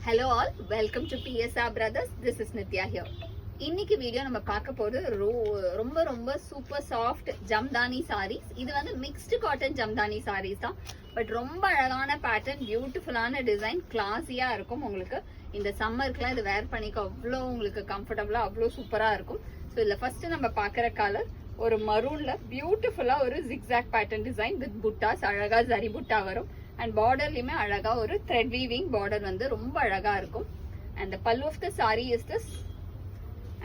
Hello all, welcome to PSR Brothers. This is Nitya here. இன்னைக்கு video நம்ம பார்க்க போறது ரொம்ப சூப்பர் சாஃப்ட் ஜம்தானி sarees. இது வந்து மிக்ஸ்டு காட்டன் ஜம்தானி sarees தான். பட் ரொம்ப அழகான பேட்டர்ன், பியூட்டிஃபுல்லான டிசைன், கிளாஸியா இருக்கும். உங்களுக்கு இந்த சம்மருக்குலாம் இது வேர் பண்ணிக்க அவ்வளோ உங்களுக்கு கம்ஃபர்டபுளா அவ்வளோ சூப்பரா இருக்கும். ஸோ இதுல ஃபர்ஸ்ட் நம்ம பார்க்குற கலர் ஒரு மரூன்ல பியூட்டிஃபுல்லா ஒரு ஜிக்ஸாக் பேட்டர்ன் டிசைன் வித் புட்டாஸ், அழகா ஜரி புட்டா வரும். அண்ட் பார்டர்லயுமே அழகா ஒரு த்ரெட் வீவிங் பார்டர் வந்து ரொம்ப அழகா இருக்கும். And the pallu of the saree is this,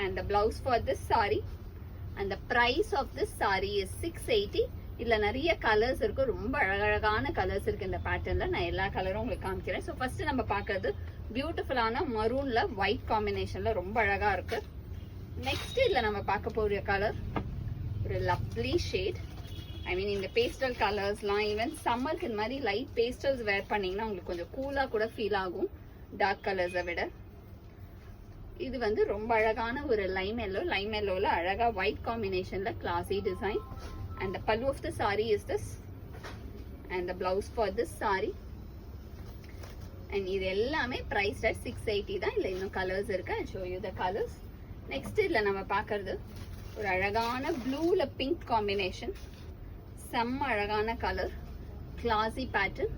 and the blouse for this saree, and the price of this saree is 680. இதுல நிறைய கலர்ஸ் இருக்கு, ரொம்ப அழகழகான கலர்ஸ் இருக்கு இந்த பேட்டர்ன்ல. நான் எல்லா கலரும் உங்களுக்கு காமிக்கிறேன். ஸோ ஃபர்ஸ்ட் நம்ம பார்க்கறது பியூட்டிஃபுல்லான மரூன்ல ஒயிட் காம்பினேஷன்ல ரொம்ப அழகா இருக்கு. நெக்ஸ்ட் இதுல நம்ம பார்க்க போற கலர் ஒரு லவ்லி ஷேட். ஐ மீன் இந்த பேஸ்டல் கலர்ஸ்லாம் ஈவன் சம்மருக்கு இந்த மாதிரி லைட் பேஸ்டல்ஸ் வேர் பண்ணீங்கன்னா உங்களுக்கு கொஞ்சம் கூலா கூட ஃபீல் ஆகும் டார்க் கலர்ஸை விட. இது வந்து ரொம்ப அழகான ஒரு லைம் எல்லோல அழகா ஒயிட் காம்பினேஷன்ல classy design. And the pallu of the saree is this, and the blouse for this saree. and இது எல்லாமே priced at 680 தான். இல்ல இன்னும் கலர்ஸ் இருக்கு, I'll show you the colors. Next இதுல நம்ம பார்க்கிறது ஒரு அழகான ப்ளூல பிங்க் காம்பினேஷன், செம்ம அழகான colour, classy pattern.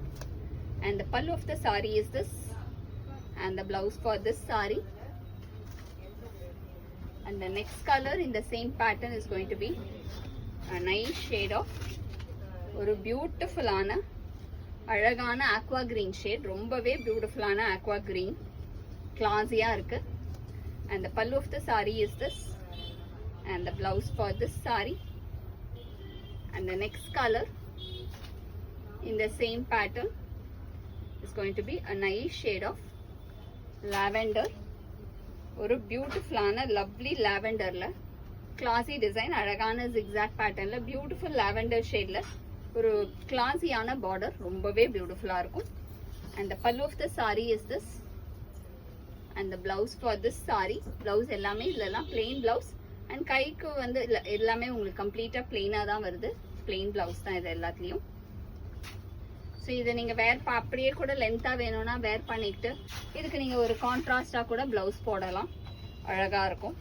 and the pallu of the saree is this, and the blouse for this saree. and the next color in the same pattern is going to be a nice shade of ஒரு பியூட்டிஃபுல்லான அழகான aqua green shade, ரொம்பவே பியூட்டிஃபுல்லான aqua green, கிளாஸியா இருக்கு. and the pallu of the saree is this, and the blouse for this saree. and the next color in the same pattern is going to be a nice shade of lavender, ஒரு பியூட்டிஃபுல்லான lovely லாவெண்டர்ல கிளாசி design, அழகான zigzag பேட்டர்ன்ல beautiful lavender ஷேட்ல ஒரு கிளாஸியான border, ரொம்பவே பியூட்டிஃபுல்லா இருக்கும். and the pallu of the saree is this, and the blouse for this saree. blouse எல்லாமே இதெல்லாம் plain blouse, and கைக்கு வந்து எல்லாமே உங்களுக்கு கம்ப்ளீட்டா பிளெயினா தான் வருது. பிளெயின் பிளவுஸ் தான் இது எல்லாத்துலயும். ஸோ இதை நீங்க வேர் அப்படியே கூட லென்த்தா வேணும்னா வேர் பண்ணிட்டு இதுக்கு நீங்க ஒரு கான்ட்ராஸ்டா கூட பிளவுஸ் போடலாம், அழகா இருக்கும்.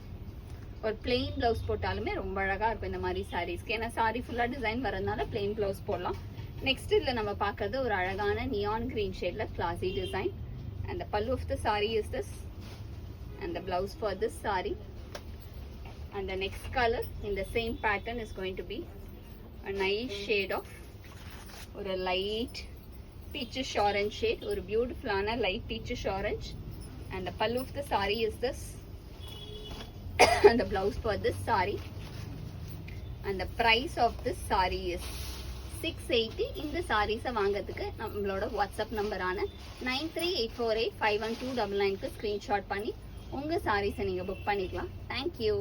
ஒரு பிளெயின் பிளவுஸ் போட்டாலுமே ரொம்ப அழகா இருக்கும் இந்த மாதிரி சாரீஸ்க்கு. ஏன்னா சாரி ஃபுல்லா டிசைன் வரதுனால பிளெயின் பிளவுஸ் போடலாம். நெக்ஸ்ட் இதுல நம்ம பார்க்கறது ஒரு அழகான நியான் கிரீன் ஷேட்ல classy design. and the pallu of the saree is this, and the blouse for this saree. and the next color in the same pattern is going to be a nice shade of ஒரு light peachish orange shade, ஒரு பியூட்டிஃபுல்லான light peachish orange. and the pallu of the saree is this, and the blouse for this saree. and the price of this saree is 680. இந்த சாரீஸை வாங்கிறதுக்கு நம்மளோட WhatsApp நம்பரான 9384851299க்கு screenshot பண்ணி உங்கள் சாரீஸை நீங்கள் book பண்ணிக்கலாம். Thank you.